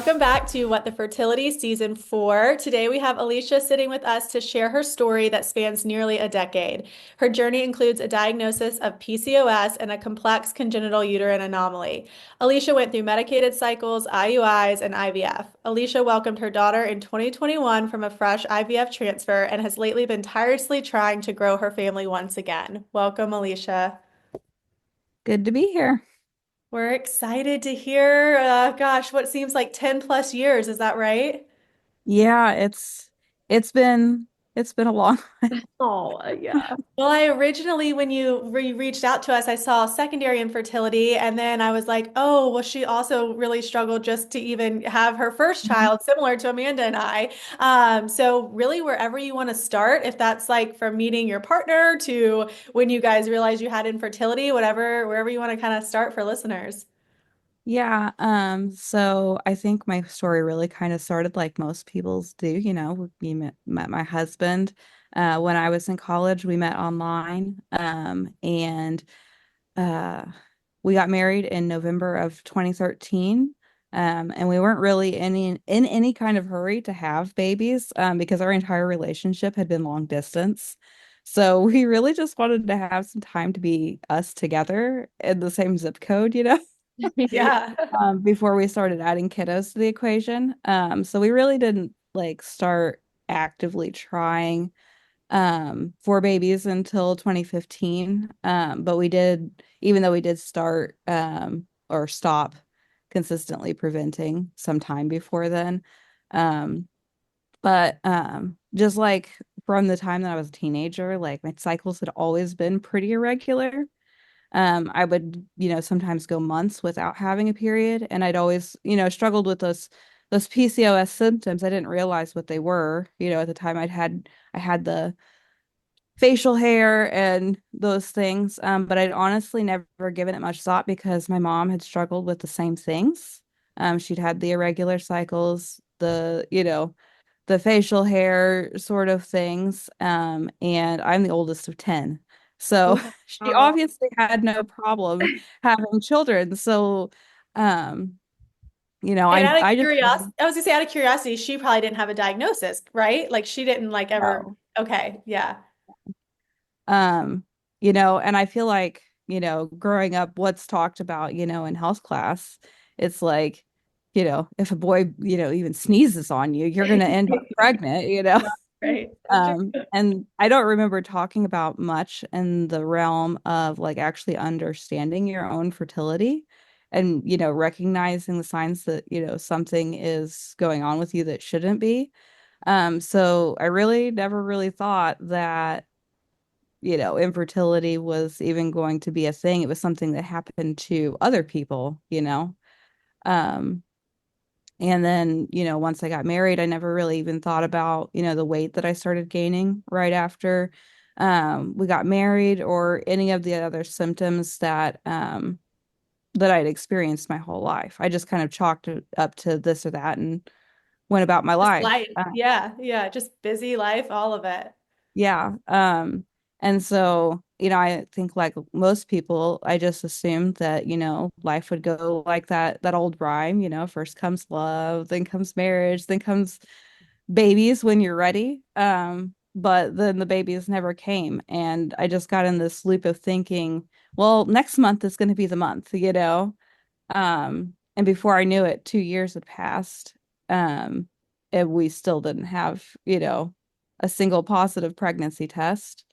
Welcome back to What the Fertility Season 4. Today we have Alicia sitting with us to share her story that spans nearly a decade. Her journey includes a diagnosis of PCOS and a complex congenital uterine anomaly. Alicia went through medicated cycles, IUIs, and IVF. Alicia welcomed her daughter in 2021 from a fresh IVF transfer and has lately been tirelessly trying to grow her family once again. Welcome, Alicia. Good to be here. We're excited to hear, gosh, what seems like 10 plus years. Is that right? Yeah, it's been it's been a long. Oh, yeah. Well, I originally, when you reached out to us, I saw secondary infertility, and then I was like, oh, well, she also really struggled just to even have her first Mhm. child, similar to Amanda and I. So really, wherever you want to start, if that's like from meeting your partner to when you guys realized you had infertility, whatever, wherever you want to kind of start for listeners. Yeah, so I think my story really kind of started like most people's do, we met my husband when I was in college. We met online, and uh we got married in November of 2013. And we weren't really in any kind of hurry to have babies, because our entire relationship had been long distance. So we really just wanted to have some time to be us together in the same zip code. Yeah. Before we started adding kiddos to the equation. So we really didn't like start actively trying for babies until 2015. But we did, even though we did start or stop consistently preventing some time before then. Um, but just like from the time that I was a teenager, like my cycles had always been pretty irregular. I would, sometimes go months without having a period, and I'd always, struggled with those PCOS symptoms. I didn't realize what they were. At the time I had the facial hair and those things. But I'd honestly never given it much thought because my mom had struggled with the same things. She'd had the irregular cycles, the facial hair sort of things. And I'm the oldest of 10. So she Wow. obviously had no problem having children. So, um, And out of I just curiosity, I was gonna say out of curiosity, she probably didn't have a diagnosis, right? Like she didn't like ever. know. Okay, yeah. Um, and I feel like, growing up, what's talked about, in health class, it's like, if a boy, even sneezes on you, you're going to end up pregnant. Yeah, right. That's true. And I don't remember talking about much in the realm of like actually understanding your own fertility and, recognizing the signs that, something is going on with you that shouldn't be. So I really never really thought that infertility was even going to be a thing. It was something that happened to other people. Um, and then, once I got married, I never really even thought about, the weight that I started gaining right after we got married or any of the other symptoms that I'd experienced my whole life. I just kind of chalked it up to this or that and went about my Just life. life. Yeah, yeah. Just busy life, all of it. Yeah. And so, I think like most people, I just assumed that, life would go like that old rhyme, first comes love, then comes marriage, then comes babies when you're ready. But then the babies never came. And I just got in this loop of thinking, well, next month is going to be the month. And before I knew it, 2 years had passed. Um, and we still didn't have, a single positive pregnancy test.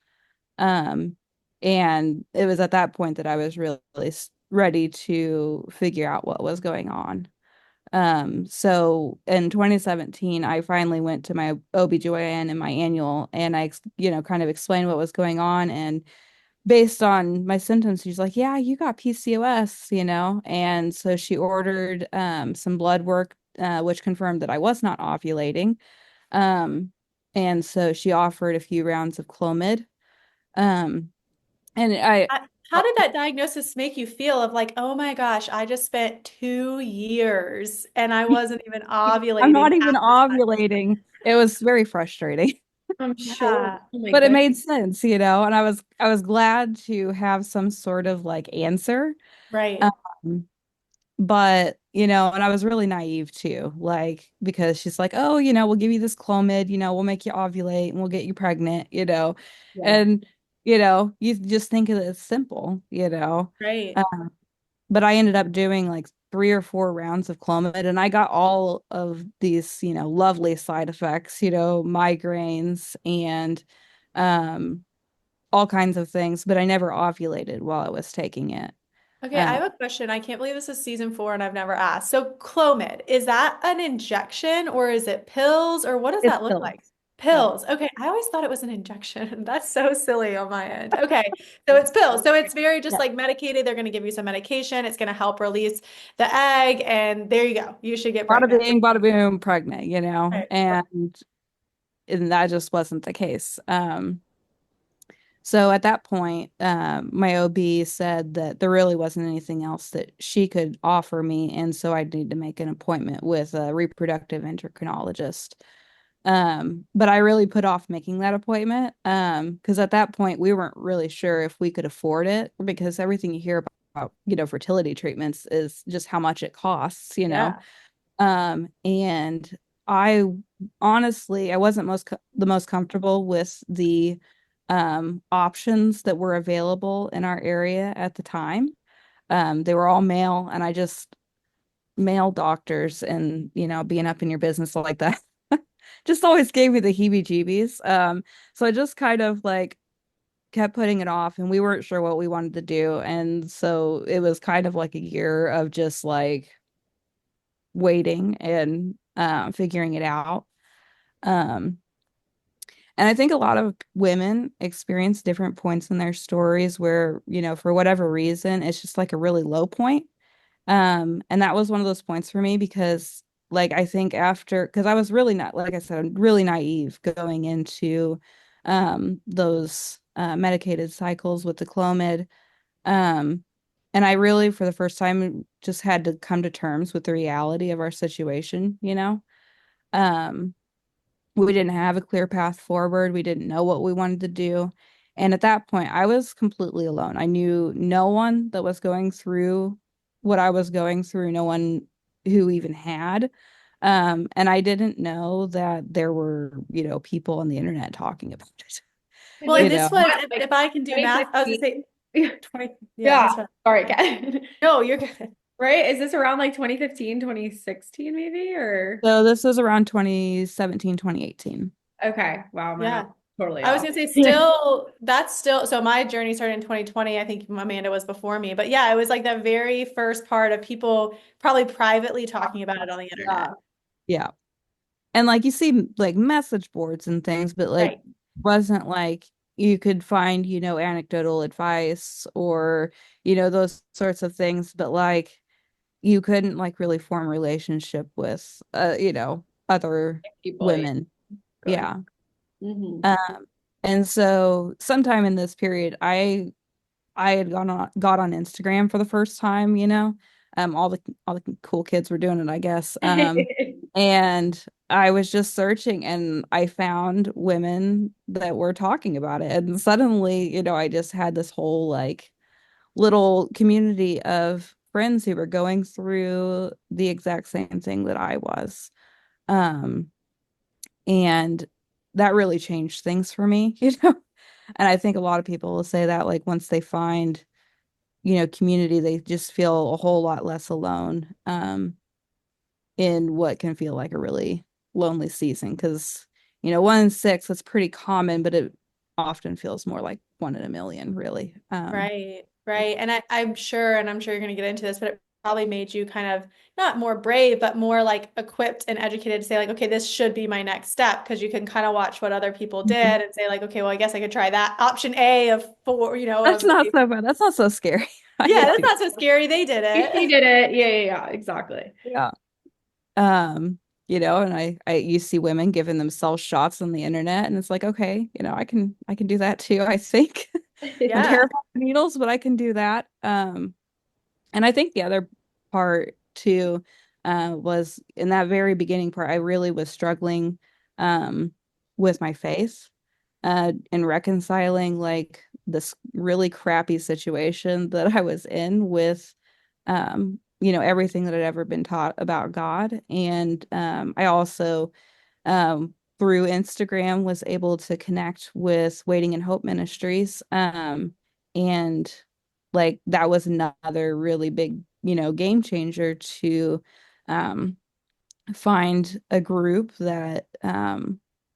Um, and it was at that point that I was really ready to figure out what was going on. So in 2017, I finally went to my OBGYN in my annual and kind of explained what was going on. And based on my symptoms, she's like, yeah, you got PCOS. And so she ordered some blood work, which confirmed that I was not ovulating. Um, and so she offered a few rounds of Clomid. Um, and How did that diagnosis make you feel of like, oh my gosh, I just spent 2 years and I wasn't even I'm ovulating not even half the time? ovulating. It was very frustrating. I'm sure. Oh my But it goodness. made sense, and I was glad to have some sort of like answer. Right. Um, but and I was really naive too, like, because she's like, oh, we'll give you this Clomid, we'll make you ovulate and we'll get you pregnant. Yeah. And, you just think of it as simple. Right. Um, but I ended up doing like 3 or 4 rounds of Clomid and I got all of these, lovely side effects, migraines and um, all kinds of things, but I never ovulated while I was taking it. Okay, I Um, have a question. I can't believe this is season 4 and I've never asked. So, Clomid, is that an injection or is it pills or what does it's that look pills. like? Yeah. Pills. Okay, I always thought it was an injection. That's so silly on my end. Okay, so it's pills. So it's very just Yeah. like medicated. They're going to give you some medication. It's going to help release the egg, and there you go. You should get Bada pregnant. bing, bada boom, pregnant. Right. And that just wasn't the case. So at that point, my OB said that there really wasn't anything else that she could offer me, and so I'd need to make an appointment with a reproductive endocrinologist. But I really put off making that appointment, because at that point we weren't really sure if we could afford it, because everything you hear about, fertility treatments is just how much it costs. Yeah. And I honestly, I wasn't the most comfortable with the options that were available in our area at the time. They were all male, and I just male doctors and being up in your business like that just always gave me the heebie-jeebies. So I just kind of like kept putting it off, and we weren't sure what we wanted to do, and so it was kind of like a year of just like waiting and figuring it out. Um, and I think a lot of women experience different points in their stories where, for whatever reason, it's just like a really low point. And that was one of those points for me because, like, I think because I was really not, like I said, I'm really naive going into those medicated cycles with the Clomid. Um, and I really, for the first time, just had to come to terms with the reality of our situation. Um, we didn't have a clear path forward. We didn't know what we wanted to do. And at that point, I was completely alone. I knew no one that was going through what I was going through, no one who even had. And I didn't know that there were, people on the internet talking about it. Well, You and know, this was, Like if I can do math, I was gonna 2015. say 20, yeah, Yeah. that's right. Sorry, Kat. No, you're good. Right? Is this around like 2015, 2016, maybe? Or so this is around 2017, 2018. okay. Wow, my math Yeah. is totally I was off. gonna say still, so my journey started in 2020. I think Amanda was before me, but yeah, it was like the very first part of people probably privately talking about it on the internet. Yeah. Yeah. And like you see like message boards and things, but like Right. wasn't like you could find, anecdotal advice or, those sorts of things, but like you couldn't like really form a relationship with other People, yeah, women. going. Yeah. Hmm. Um, and so sometime in this period I had got on Instagram for the first time. All the cool kids were doing it, I guess. And I was just searching and I found women that were talking about it. And suddenly, I just had this whole like little community of friends who were going through the exact same thing that I was. Um, and that really changed things for me. And I think a lot of people will say that like once they find community, they just feel a whole lot less alone in what can feel like a really lonely season. Because, 1 in 6, that's pretty common, but it often feels more like 1 in a million, really. Right, right. And I'm sure, and I'm sure you're going to get into this, but it probably made you kind of not more brave, but more like equipped and educated to say, like, okay, this should be my next step because you can kind of watch what other people Mhm. did and say, like, okay, well, I guess I could try that option A of four, That's of not so bad. That's not so scary. I yeah, could that's do. not so scary. They did She it. did it. Yeah, yeah, yeah, exactly. Yeah. Um, and you see women giving themselves shots on the internet, and it's like, okay, I can do that too, I think. I'm Yeah, terrified of needles, but I can do that. And I think the other part too was in that very beginning part, I really was struggling um, with my faith and reconciling like this really crappy situation that I was in with everything that I'd ever been taught about God. And I also through Instagram was able to connect with Waiting in Hope Ministries. And like that was another really big, game changer to um, find a group that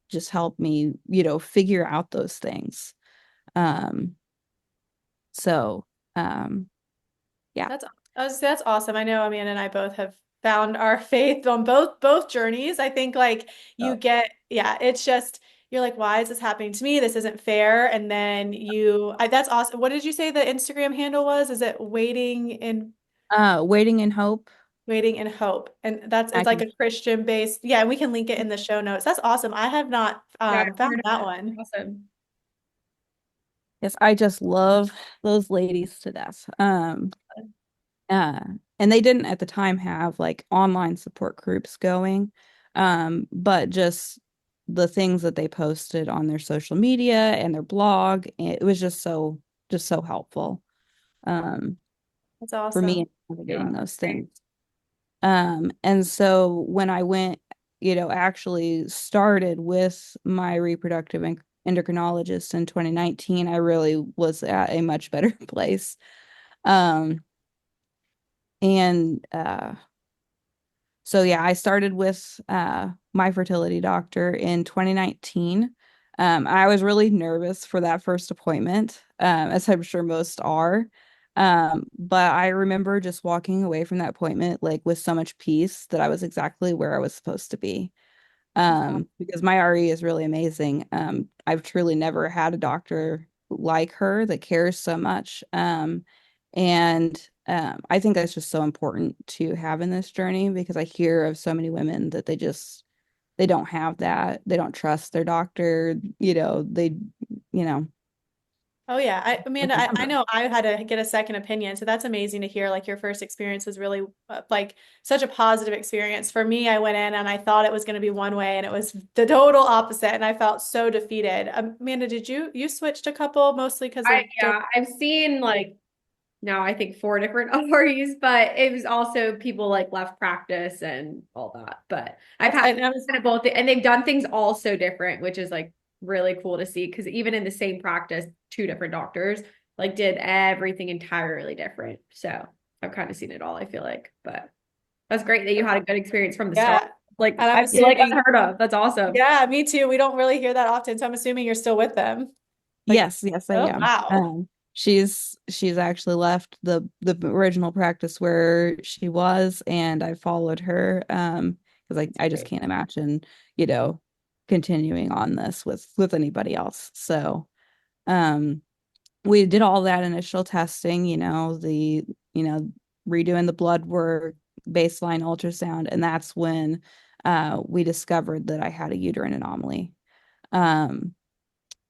just helped me, figure out those things. Um, so yeah. That's awesome. I know Amanda and I both have found our faith on both journeys. I think like you Oh. get, yeah, it's just you're like, why is this happening to me? This isn't fair. And then that's awesome. What did you say the Instagram handle was? Is it Waiting in Hope. Waiting in Hope? And it's I like can, a Christian based. Yeah, and we can link it in the show notes. That's awesome. I have not Yeah, I've found heard of that it. one. Awesome. yes, I just love those ladies to death. Uh, and they didn't at the time have like online support groups going, but just the things that they posted on their social media and their blog, it was just so helpful um, That's for me awesome. in navigating those things. And so when I went, actually started with my reproductive endocrinologist in 2019, I really was at a much better place. Um, and So yeah, I started with my fertility doctor in 2019. I was really nervous for that first appointment, as I'm sure most are. But I remember just walking away from that appointment like with so much peace that I was exactly where I was supposed to be. Because my RE is really amazing. I've truly never had a doctor like her that cares so much. And I think that's just so important to have in this journey because I hear of so many women that they don't have that. They don't trust their doctor, you know, Oh yeah, Amanda, I remember. know I had to get a second opinion, so that's amazing to hear. Like your first experience was really like such a positive experience. For me, I went in and I thought it was going to be one way, and it was the total opposite, and I felt so defeated. Amanda, did you switched a couple mostly because of I've seen like now I think four different REs, but it was also people like left practice and all that. But I've had and I was kind of both, and they've done things all so different, which is like really cool to see. Because even in the same practice, two different doctors like did everything entirely different. So I've kind of seen it all, I feel like. But that's great that you had a good experience from the start. yeah, Like and I'm I feel like assuming unheard of. That's awesome. yeah, me too. We don't really hear that often, so I'm assuming you're still with them. Like, Yes, I oh am. wow, She's actually left the original practice where she was, and I followed her because I just great. can't imagine, you know, continuing on this with anybody else. So um we did all that initial testing, you know, redoing the blood work, baseline ultrasound, and that's when we discovered that I had a uterine anomaly. Um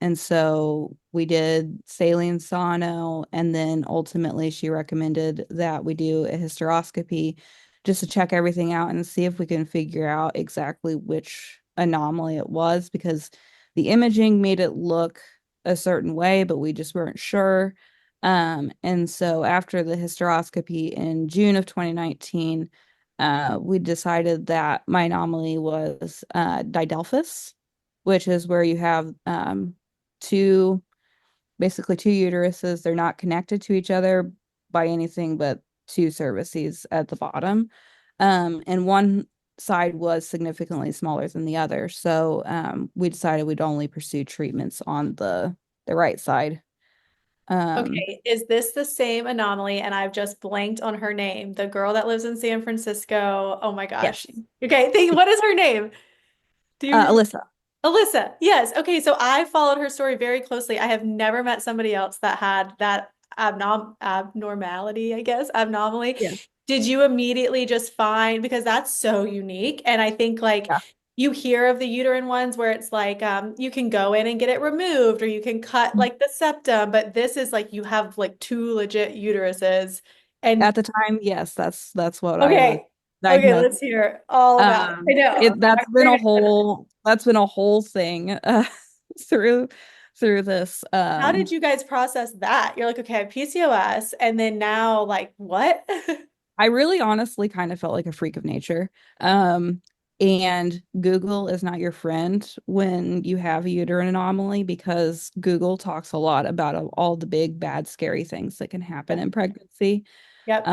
and so we did saline sono, and then ultimately she recommended that we do a hysteroscopy just to check everything out and see if we can figure out exactly which anomaly it was because the imaging made it look a certain way, but we just weren't sure. And so after the hysteroscopy in June of 2019, we decided that my anomaly was didelphys, which is where you have two basically two uteruses. They're not connected to each other by anything but two cervices at the bottom. And one side was significantly smaller than the other. So we decided we'd only pursue treatments on the right side. Um, Okay, is this the same anomaly? And I've just blanked on her name. The girl that lives in San Francisco. Oh my gosh. yes. Okay, what is her name? Do you remember? Alyssa. Alyssa. Yes. Okay, so I followed her story very closely. I have never met somebody else that had that abnormality, I guess, abnormally. Yeah. Did you immediately just find because that's so unique? And I think like Yeah. you hear of the uterine ones where it's like you can go in and get it removed or you can cut like the septum, but this is like you have like two legit uteruses. And At the time, yes, that's what I was okay, okay, diagnosed. let's hear all about it. I know. That's been a whole thing through through this. How did you guys process that? You're like, okay, I have PCOS, and then now, like, what? I really honestly kind of felt like a freak of nature. Um, and Google is not your friend when you have a uterine anomaly because Google talks a lot about all the big, bad, scary things that can happen in pregnancy. Yep.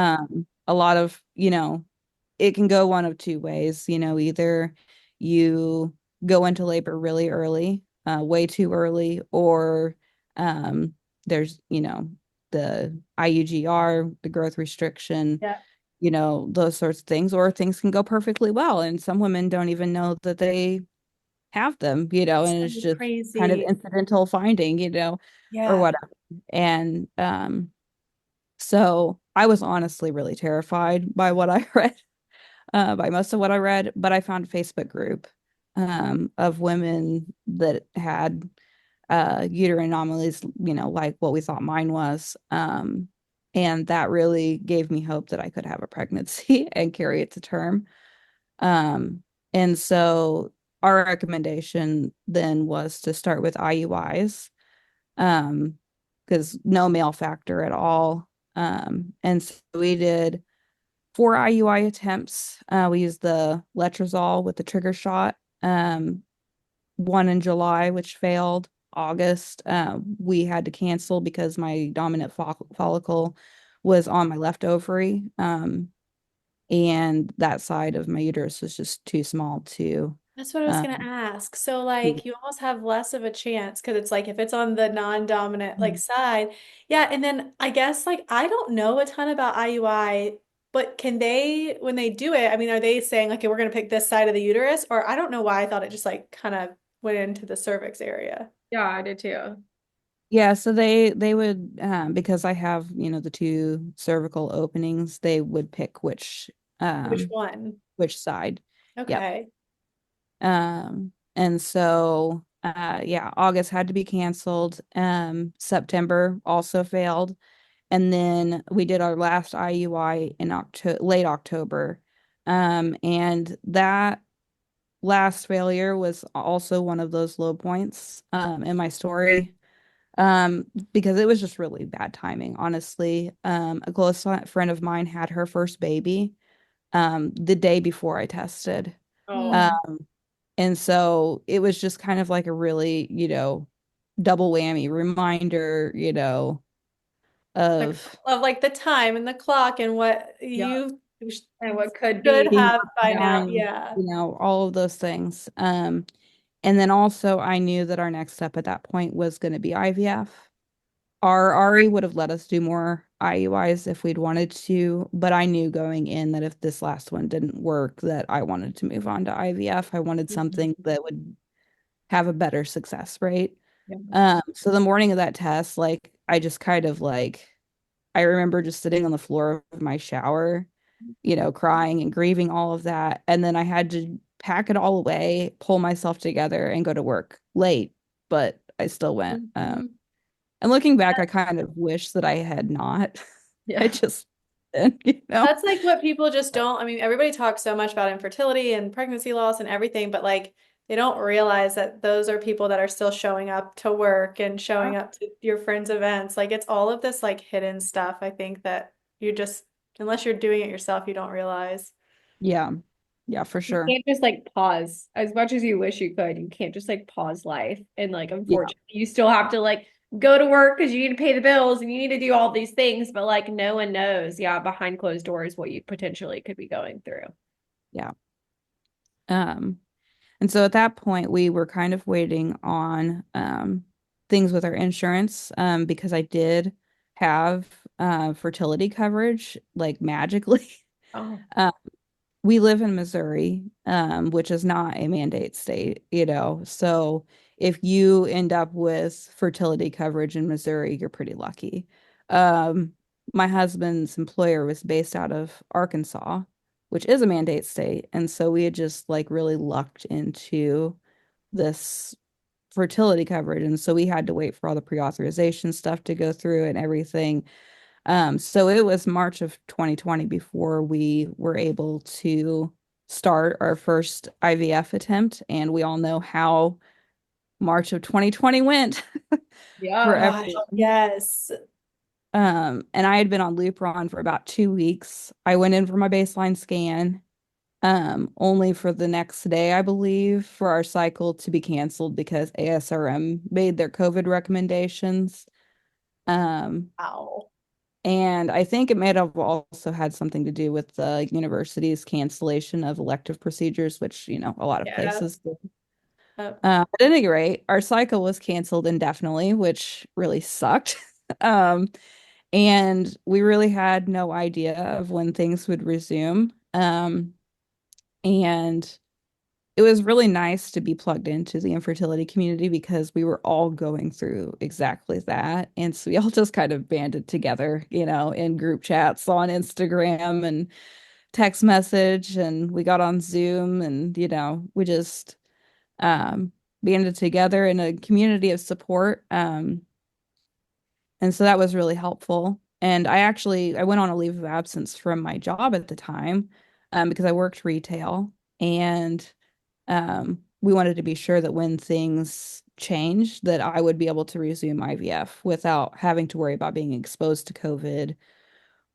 A lot of, it can go one of two ways. Either you go into labor really early, way too early, or um, there's, the IUGR, the growth restriction, Yeah. those sorts of things, or things can go perfectly well. And some women don't even know that they have them, It's and so it's just kind of crazy. incidental finding, or Yeah. whatever. And so I was honestly really terrified by what I read, by most of what I read, but I found a Facebook group of women that had uterine anomalies, like what we thought mine was. And that really gave me hope that I could have a pregnancy and carry it to term. Um, and so our recommendation then was to start with IUIs, um, because no male factor at all. And so we did 4 IUI attempts. We used the letrozole with the trigger shot. One in July, which failed. August, we had to cancel because my dominant follicle was on my left ovary. And that side of my uterus was just too small to That's what I was gonna um, ask. So like you almost have less of a chance because it's like if it's on the non-dominant like side. Yeah, and then I guess like I don't know a ton about IUI, but can they when they do it, I mean, are they saying like, okay, we're gonna pick this side of the uterus? Or I don't know why I thought it just like kind of went into the cervix area. Yeah, I did too. Yeah, so they would because I have, the two cervical openings, they would pick Which um one? which side. Yep. Okay. And so yeah, August had to be canceled. September also failed. And then we did our last IUI in late October. And that last failure was also one of those low points in my story. Because it was just really bad timing, honestly. A close friend of mine had her first baby the day before I tested. Oh, Um, and so it was just kind of like a really, double whammy reminder, Like of of like the time and the clock and what yeah. you And what could should be. being have up and by now. down, Yeah. all of those things. And then also I knew that our next step at that point was going to be IVF. Our RE would have let us do more IUIs if we'd wanted to, but I knew going in that if this last one didn't work, that I wanted to move on to IVF. I wanted Mhm. something that would have a better success rate. Yeah. So the morning of that test, like I just kind of like I remember just sitting on the floor of my shower, crying and grieving all of that. And then I had to pack it all away, pull myself together, and go to work late, but I still went. Mhm. And looking back, I kind of wish that I had not. I Yeah. just, you know. That's like what people just don't. I mean, everybody talks so much about infertility and pregnancy loss and everything, but like they don't realize that those are people that are still showing up to work and showing up to your friends' events. Like it's all of this like hidden stuff, I think that you just, unless you're doing it yourself, you don't realize. Yeah. Yeah, for You sure. can't just like pause as much as you wish you could. You can't just like pause life. And like, Yeah. unfortunately, you still have to like go to work because you need to pay the bills and you need to do all these things. But like, no one knows, yeah, behind closed doors, what you potentially could be going through. Yeah. Um, and so at that point, we were kind of waiting on things with our insurance because I did have fertility coverage like magically. Oh, We live in Missouri, which is not a mandate state, So if you end up with fertility coverage in Missouri, you're pretty lucky. Um, my husband's employer was based out of Arkansas, which is a mandate state. And so we had just like really lucked into this fertility coverage. And so we had to wait for all the pre-authorization stuff to go through and everything. So it was March of 2020 before we were able to start our first IVF attempt, and we all know how March of 2020 went for yeah. Gosh, everyone. yes. And I had been on Lupron for about 2 weeks. I went in for my baseline scan, only for the next day, I believe, for our cycle to be canceled because ASRM made their COVID recommendations. Um, Wow. and I think it may have also had something to do with the university's cancellation of elective procedures, which, a lot of Yeah. places do. Uh, But at any rate, our cycle was canceled indefinitely, which really sucked. Um, and we really had no idea of when things would resume. And it was really nice to be plugged into the infertility community because we were all going through exactly that. And so we all just kind of banded together, in group chats on Instagram and text message, and we got on Zoom and, we just banded together in a community of support. And so that was really helpful. And I went on a leave of absence from my job at the time, because I worked retail, and we wanted to be sure that when things changed, that I would be able to resume IVF without having to worry about being exposed to COVID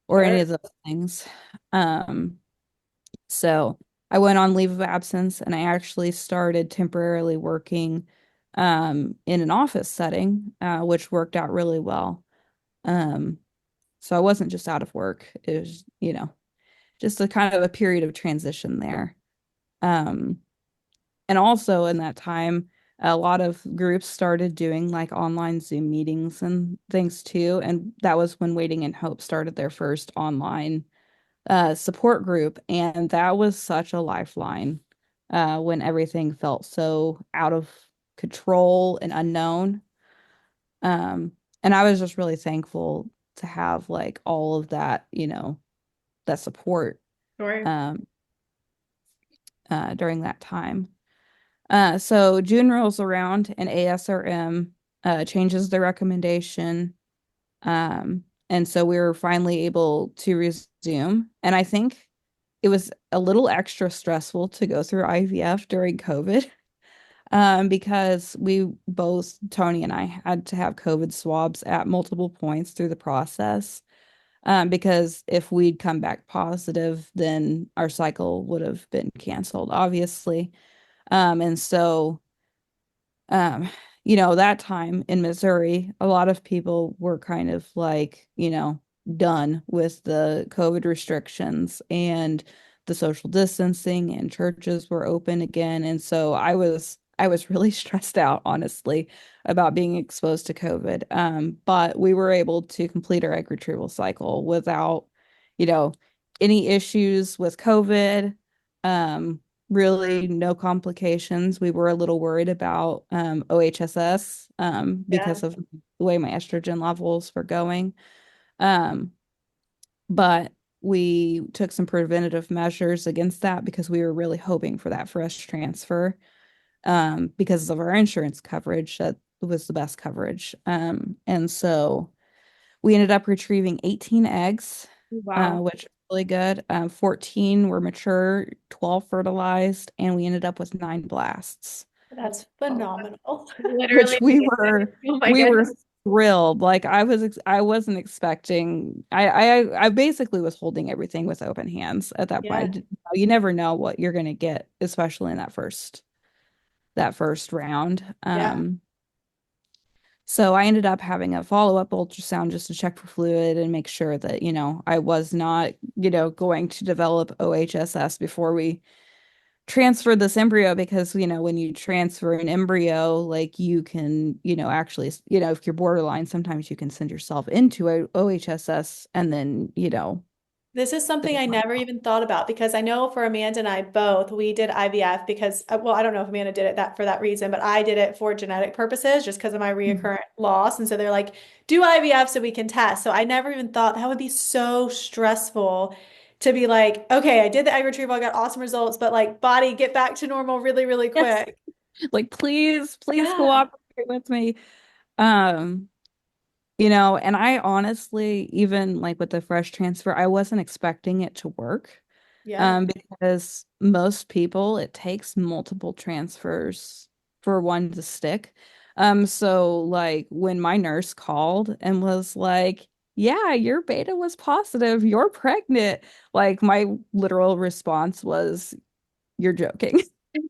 or any sure. of those things. Um, so I went on leave of absence, and I actually started temporarily working in an office setting, which worked out really well. Um, so I wasn't just out of work. It was, just a kind of a period of transition there. Um, and also in that time, a lot of groups started doing like online Zoom meetings and things too. And that was when Waiting in Hope started their first online support group. And that was such a lifeline when everything felt so out of control and unknown. Um, and I was just really thankful to have like all of that, that support Sure. um, during that time. So June rolls around and ASRM changes the recommendation. And so we were finally able to resume. And I think it was a little extra stressful to go through IVF during COVID, because we both, Tony and I, had to have COVID swabs at multiple points through the process. Because if we'd come back positive, then our cycle would have been canceled, obviously. And so, um, that time in Missouri, a lot of people were kind of like, done with the COVID restrictions and the social distancing, and churches were open again. And so I was really stressed out, honestly, about being exposed to COVID. But we were able to complete our egg retrieval cycle without, you know, any issues with COVID. Um, Really no complications. We were a little worried about OHSS, Yeah. because of the way my estrogen levels were going. Um, but we took some preventative measures against that because we were really hoping for that fresh transfer, because of our insurance coverage. That was the best coverage. And so we ended up retrieving 18 eggs, Wow. which was really good. 14 were mature, 12 fertilized, and we ended up with 9 blasts, That's phenomenal. Literally. which we were Oh my we were goodness. thrilled. Like I wasn't expecting. I basically was holding everything with open hands at that point. Yeah. You never know what you're going to get, especially in that first round. Yeah. So I ended up having a follow-up ultrasound just to check for fluid and make sure that, I was not, going to develop OHSS before we transferred this embryo, because, when you transfer an embryo, like you can, actually, if you're borderline, sometimes you can send yourself into a OHSS and then, This is something I never even thought about because I know for Amanda and I both, we did IVF because, well, I don't know if Amanda did it that for that reason, but I did it for genetic purposes just because of my reoccurrent loss. And so they're like, do IVF so we can test. So I never even thought that would be so stressful to be like, okay, I did the egg retrieval, I got awesome results, but like body, get back to normal really, really yes, quick. like please Yeah. cooperate with me. Um, and I honestly, even like with the fresh transfer, I wasn't expecting it to work. Yeah. Because most people, it takes multiple transfers for one to stick. So like when my nurse called and was like, yeah, your beta was positive. You're pregnant. Like my literal response was, you're joking.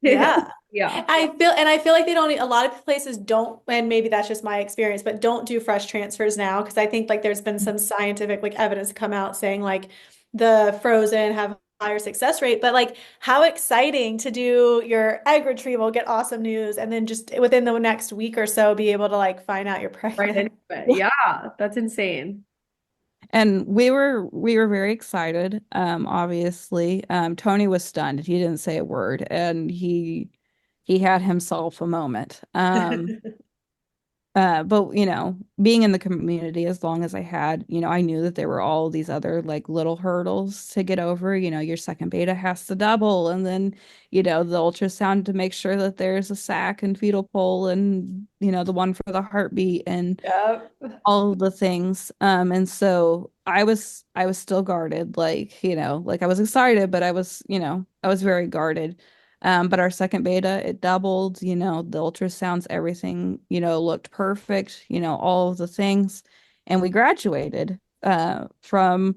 Yeah. Yeah. I feel like they don't, a lot of places don't, and maybe that's just my experience, but don't do fresh transfers now because I think like there's been some scientific like evidence come out saying like the frozen have a higher success rate, but like how exciting to do your egg retrieval, get awesome news, and then just within the next week or so be able to like find out you're Right pregnant. into it. Yeah, that's insane. And we were very excited. Obviously, Tony was stunned. He didn't say a word, and he had himself a moment. But being in the community as long as I had, I knew that there were all these other like little hurdles to get over. Your second beta has to double, and then, the ultrasound to make sure that there's a sac and fetal pole and, the one for the heartbeat and Yep. all of the things. And so I was still guarded, like, like I was excited, but I was very guarded. But our second beta, it doubled, the ultrasounds, everything, looked perfect, all of the things. And we graduated from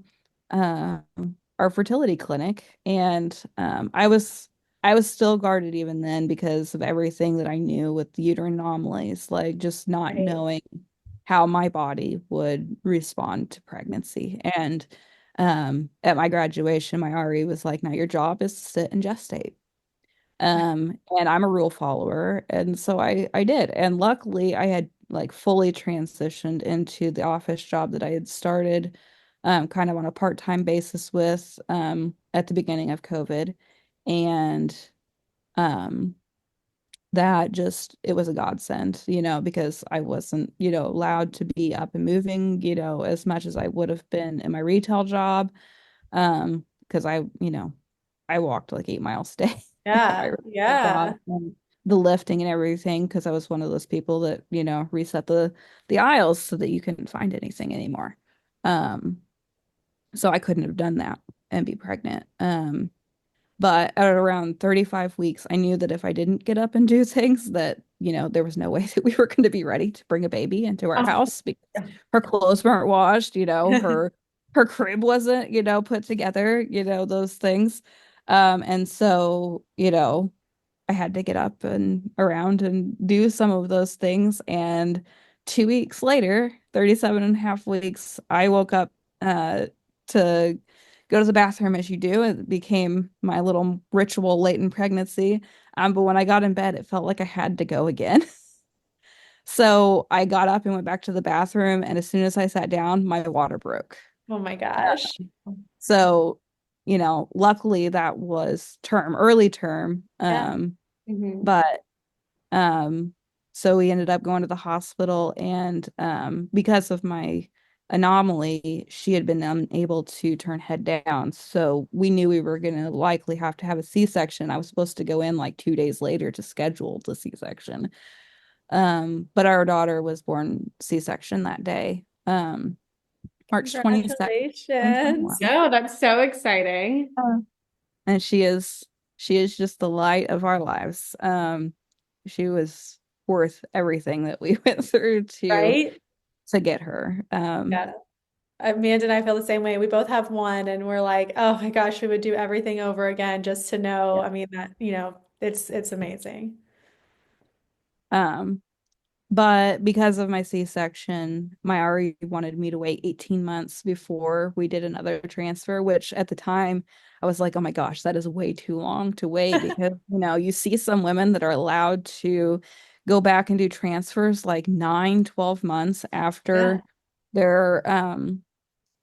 uh, our fertility clinic. And I was still guarded even then because of everything that I knew with the uterine anomalies, like just not Right. knowing how my body would respond to pregnancy. And at my graduation, my RE was like, now your job is to sit and gestate. And I'm a rule follower. And so I did. And luckily I had like fully transitioned into the office job that I had started kind of on a part-time basis with at the beginning of COVID. And um that just it was a godsend, because I wasn't, allowed to be up and moving, as much as I would have been in my retail job. Because I walked like 8 miles a day at my Yeah. retail job Yeah. and the lifting and everything, because I was one of those people that, reset the aisles so that you couldn't find anything anymore. Um, so I couldn't have done that and be pregnant. But at around 35 weeks, I knew that if I didn't get up and do things, that, there was no way that we were going to be ready to bring a baby into our Oh, house because her clothes weren't washed, her crib wasn't, put together, those things. And so, I had to get up and around and do some of those things. And 2 weeks later, 37 and a half weeks, I woke up to go to the bathroom as you do. It became my little ritual late in pregnancy. But when I got in bed, it felt like I had to go again. So I got up and went back to the bathroom. And as soon as I sat down, my water broke. oh my gosh. So, luckily that was early term. Yeah. Hmm. But Um, so we ended up going to the hospital, and because of my anomaly, she had been unable to turn head down. So we knew we were going to likely have to have a C-section. I was supposed to go in like 2 days later to schedule the C-section. But our daughter was born C-section that day, March 22nd, Congratulations. 2021. No, that's so exciting. And she is just the light of our lives. She was worth everything that we went through Right? to get her. Yeah. Amanda and I feel the same way. We both have one, and we're like, oh my gosh, we would do everything over again just to know. Yeah. I mean, that, it's amazing. Um, but because of my C-section, my RE wanted me to wait 18 months before we did another transfer, which at the time I was like, oh my gosh, that is way too long to wait because, you see some women that are allowed to go back and do transfers like 9, 12 months Yeah. after their um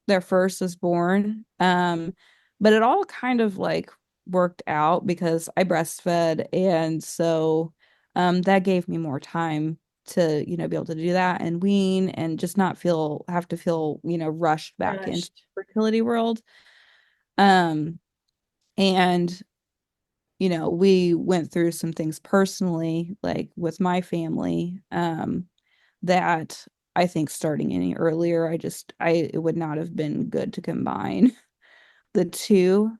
their first is born. But it all kind of like worked out because I breastfed, and so that gave me more time to, be able to do that and wean and just not have to feel, rushed back into Rushed. the fertility world. Um, and we went through some things personally, like with my family, that I think starting any earlier, it would not have been good to combine the two,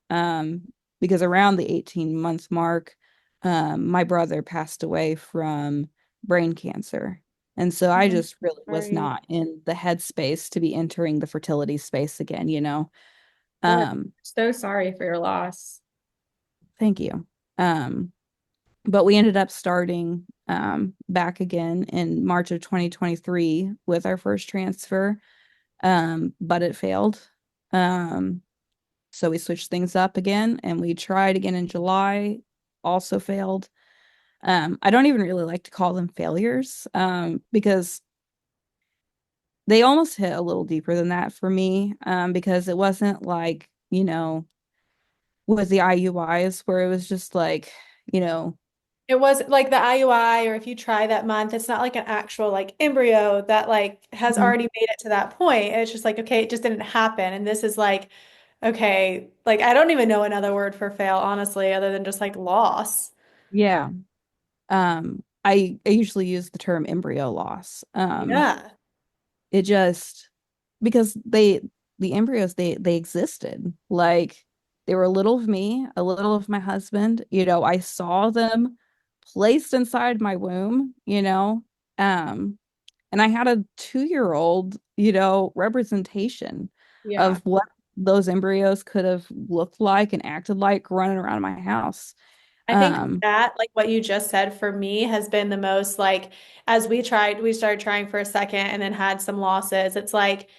because around the 18 month mark, my brother passed away from brain cancer. And so I I'm just really was sorry. not in the headspace to be entering the fertility space again, you know. Good. Um, So sorry for your loss. Thank you. Um, but we ended up starting back again in March of 2023 with our first transfer, but it failed. Um, so we switched things up again and we tried again in July, also failed. I don't even really like to call them failures, because they almost hit a little deeper than that for me, because it wasn't like, you know, with the IUIs where it was just like, you know, It was like the IUI, or if you try that month, it's not like an actual like embryo that like has Mhm. already made it to that point. It's just like, okay, it just didn't happen. And this is like, okay, like I don't even know another word for fail, honestly, other than just like loss. Yeah. I usually use the term embryo loss. Yeah. It just because the embryos they existed. Like they were a little of me, a little of my husband. You know, I saw them placed inside my womb, you know. Um, and I had a 2-year-old, you know, representation Yeah. of what those embryos could have looked like and acted like running around my house. I think Um, that, like what you just said for me, has been the most like, as we started trying for a second and then had some losses. It's like,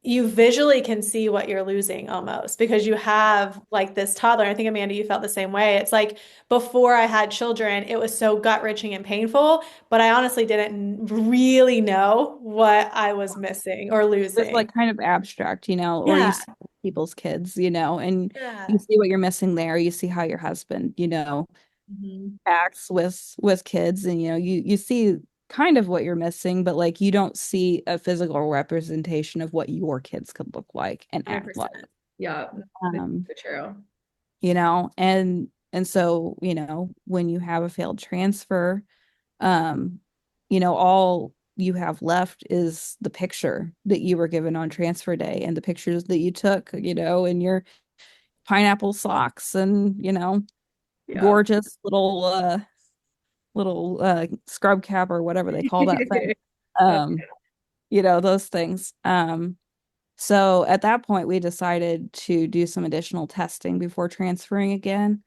you visually can see what you're losing almost because you have like this toddler. I think Amanda, you felt the same way. It's like before I had children, it was so gut-wrenching and painful, but I honestly didn't really know what I was missing or it's losing. like kind of abstract, you know, or you Yeah. see people's kids, you know, and you Yeah. see what you're missing there. You see how your husband, you know, Mhm. acts with kids, and you know, you see kind of what you're missing, but like you don't see a physical representation of what your kids could look like and act like. 100%. Yeah. It's Um, so true. you know, and so, you know, when you have a failed transfer, um, you know, all you have left is the picture that you were given on transfer day and the pictures that you took, you know, in your pineapple socks and, you know, Yeah. gorgeous little scrub cap or whatever they call that thing. Yeah. Um, you know, those things. So at that point, we decided to do some additional testing before transferring again.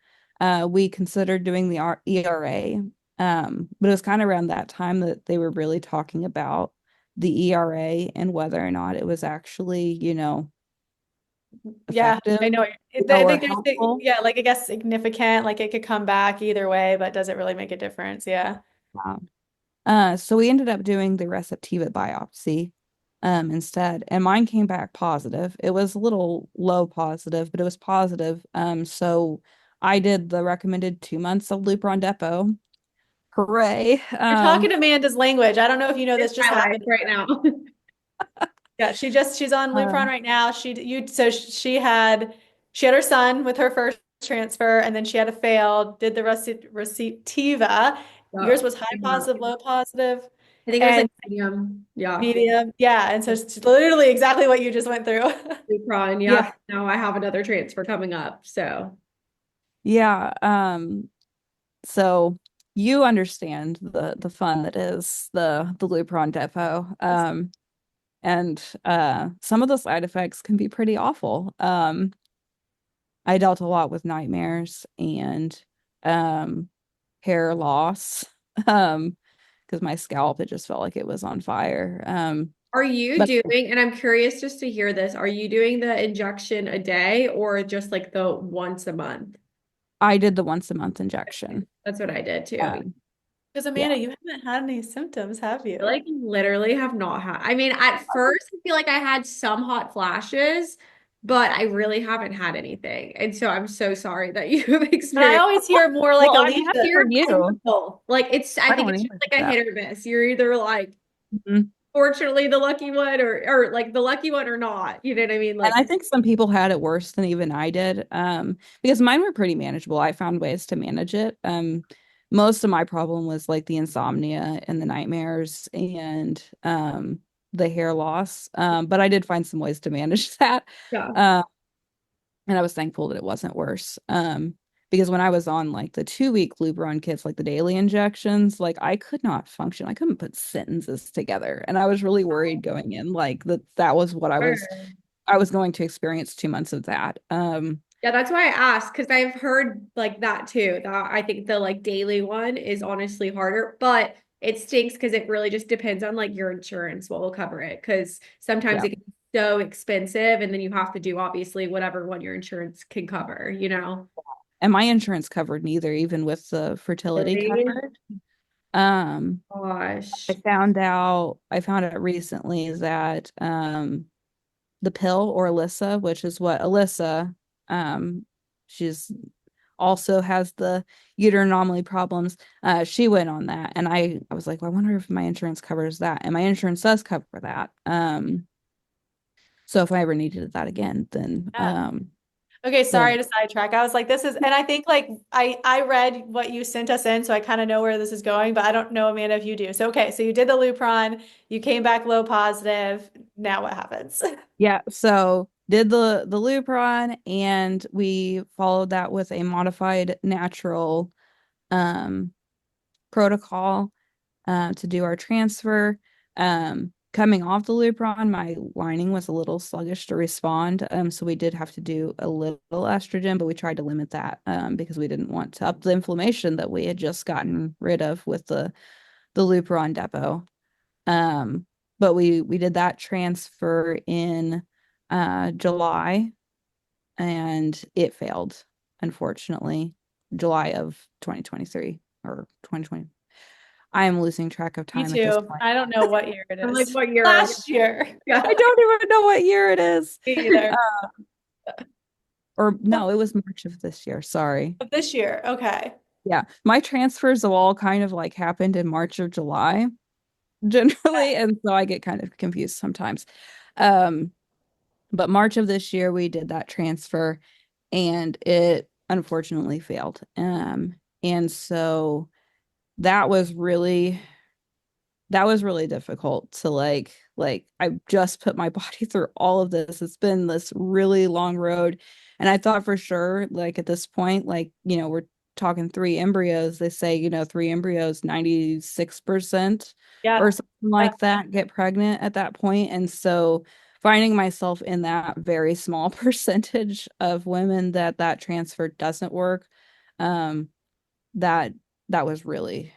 We considered doing the ERA, but it was kind of around that time that they were really talking about the ERA and whether or not it was actually, you know, Yeah, effective, I know. you I know, or think there's helpful. yeah, like I guess significant, like it could come back either way, but does it really make a difference? Yeah. Um, so we ended up doing the receptive biopsy instead, and mine came back positive. It was a little low positive, but it was positive. So I did the recommended 2 months of Lupron Depot. Hooray. You're talking Amanda's language. I don't know if you know It's this just my life happened. right now. Yeah, she's on uh, Lupron right now. She had her son with her first transfer, and then she had a failed, did the Recetiva. Yeah. Yours was high Yeah. positive, low positive, I think it was like and medium. Yeah. medium. Yeah, and so it's literally exactly what you just went through. Lupron. yeah, Yep. Now I have another transfer coming up. So yeah. So you understand the fun that is the Lupron Depot. And some of the side effects can be pretty awful. I dealt a lot with nightmares and um hair loss. Because my scalp, it just felt like it was on fire. are you But doing, and I'm curious just to hear this, are you doing the injection a day or just like the once a month? I did the once a month injection. That's what I did too. Um, Because yeah. Amanda, you haven't had any symptoms, have I you? like literally have not had. I mean, at first I feel like I had some hot flashes, but I really haven't had anything. And so I'm so sorry that you've But I experienced. always hear more like Well, I'm Alicia. happy for You're you. both. Like I I think don't it's even just like like a that. hit or miss. You're either like Mhm. fortunately the lucky one or like the lucky one or not. You know what I mean? And Like, I think some people had it worse than even I did. Because mine were pretty manageable. I found ways to manage it. Most of my problem was like the insomnia and the nightmares and the hair loss. But I did find some ways to manage that. yeah. Uh, and I was thankful that it wasn't worse. because when I was on like the 2-week Lupron kits, like the daily injections, like I could not function. I couldn't put sentences together. And I was really worried going in, like that was what Sure. I was going to experience 2 months of that. Yeah, that's why I asked because I've heard like that too. That I think the like daily one is honestly harder, but it stinks because it really just depends on like your insurance what will cover it. Because sometimes Yeah. it can be so expensive, and then you have to do obviously whatever one your insurance can cover, you know? And my insurance covered neither, even with the fertility Really? covered. Um, Gosh. I found out recently that the pill or Alyssa, which is what Alyssa, um, she's also has the uterine anomaly problems. She went on that, and I was like, well, I wonder if my insurance covers that, and my insurance does cover that. So if I ever needed that again, then Yeah. Okay, sorry then to sidetrack. I was like, this is, and I think like I read what you sent us in, so I kind of know where this is going, but I don't know, Amanda, if you do. So okay, so you did the Lupron, you came back low positive. Now what happens? yeah, so did the Lupron, and we followed that with a modified natural um protocol to do our transfer. Coming off the Lupron, my lining was a little sluggish to respond. So we did have to do a little estrogen, but we tried to limit that because we didn't want to up the inflammation that we had just gotten rid of with the Lupron depot. Um, but we did that transfer in July, and it failed, unfortunately. July of 2023 or 2020. I am losing track of Me time at this too. point. I don't know what year it I'm like, is. what year? Last year. Yeah. I don't even know what year it is. Me either. Or no, it was March of this year. Sorry. Of this year. Okay. Yeah. My transfers have all kind of like happened in March or July generally. And so I get kind of confused sometimes. Um, but March of this year, we did that transfer and it unfortunately failed. And so that was really difficult to like I just put my body through all of this. It's been this really long road. And I thought for sure, like at this point, like, we're talking 3 embryos. They say, 3 embryos, 96% Yeah. or something like that get pregnant at that point. And so finding myself in that very small percentage of women that transfer doesn't work, um, that that was really,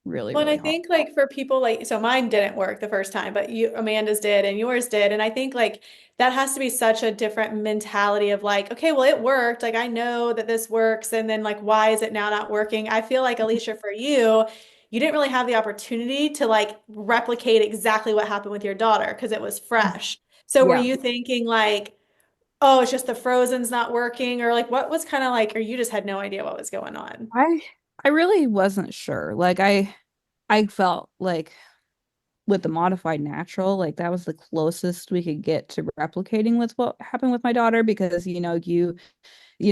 really, Well, and I really hard. think like for people like, so mine didn't work the first time, but you, Amanda's did and yours did. And I think like that has to be such a different mentality of like, okay, well, it worked. Like I know that this works. And then like, why is it now not working? I feel like Alicia, for you, you didn't really have the opportunity to like replicate exactly what happened with your daughter because it was fresh. So were Yeah. you thinking like, oh, it's just the frozen's not working? Or like what was kind of like, or you just had no idea what was going on? I I really wasn't sure. Like I felt like with the modified natural, like that was the closest we could get to replicating with what happened with my daughter because you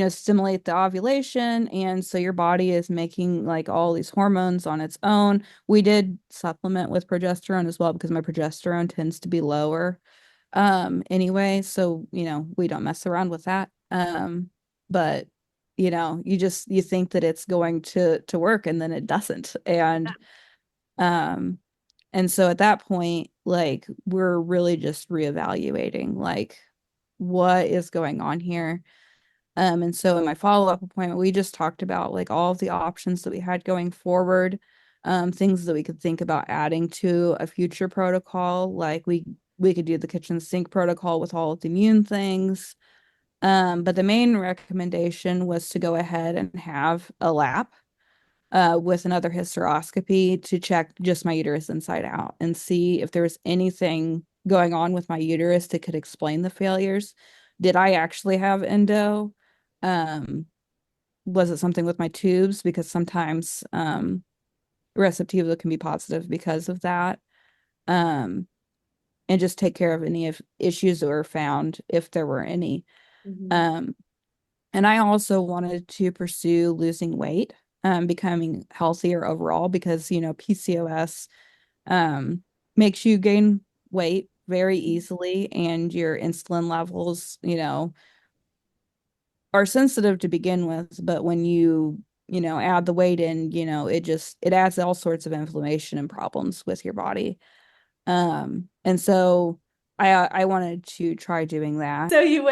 stimulate the ovulation and so your body is making like all these hormones on its own. We did supplement with progesterone as well because my progesterone tends to be lower anyway, so we don't mess around with that. But you think that it's going to work and then it doesn't. Um and so at that point, like we're really just reevaluating like what is going on here. And so in my follow-up appointment, we just talked about like all of the options that we had going forward, things that we could think about adding to a future protocol. Like we could do the kitchen sink protocol with all of the immune things. But the main recommendation was to go ahead and have a lap with another hysteroscopy to check just my uterus inside out and see if there was anything going on with my uterus that could explain the failures. Did I actually have endo? Um, was it something with my tubes? Because sometimes receptiva can be positive because of that. Um, and just take care of any of issues that were found if there were any. Mhm. Um, And I also wanted to pursue losing weight, becoming healthier overall because, PCOS makes you gain weight very easily and your insulin levels, are sensitive to begin with, but when you add the weight in, it adds all sorts of inflammation and problems with your body. And so I wanted to try doing that. So you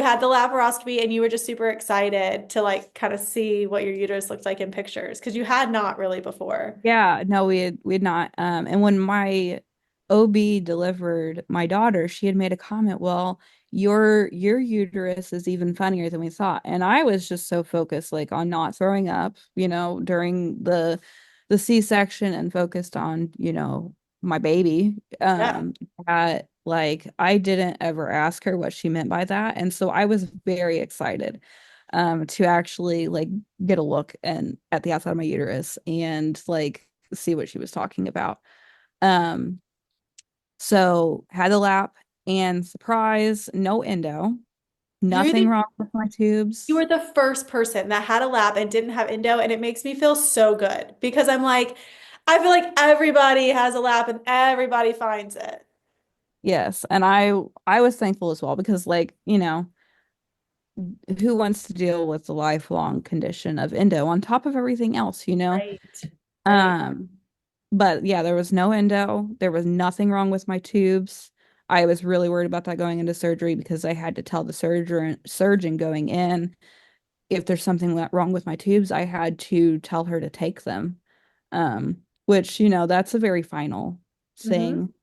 had the laparoscopy and you were just super excited to like kind of see what your uterus looked like in pictures because you had not really before. Yeah, no, we had not. And when my OB delivered my daughter, she had made a comment, well, your uterus is even funnier than we thought. And I was just so focused like on not throwing up, during the C-section and focused on, my baby. Yeah. That like I didn't ever ask her what she meant by that. And so I was very excited to actually like get a look and at the outside of my uterus and like see what she was talking about. Um, so had the lap and surprise, no endo, You're nothing the wrong with my you tubes. were the first person that had a lap and didn't have endo, and it makes me feel so good because I'm like, I feel like everybody has a lap and everybody finds it. Yes, and I was thankful as well because like, who wants to deal with the lifelong condition of endo on top of everything else, you know? Right. Right. Um, but yeah, there was no endo. There was nothing wrong with my tubes. I was really worried about that going into surgery because I had to tell the surgeon going in if there's something wrong with my tubes, I had to tell her to take them. Which, that's a very final Hmm. thing.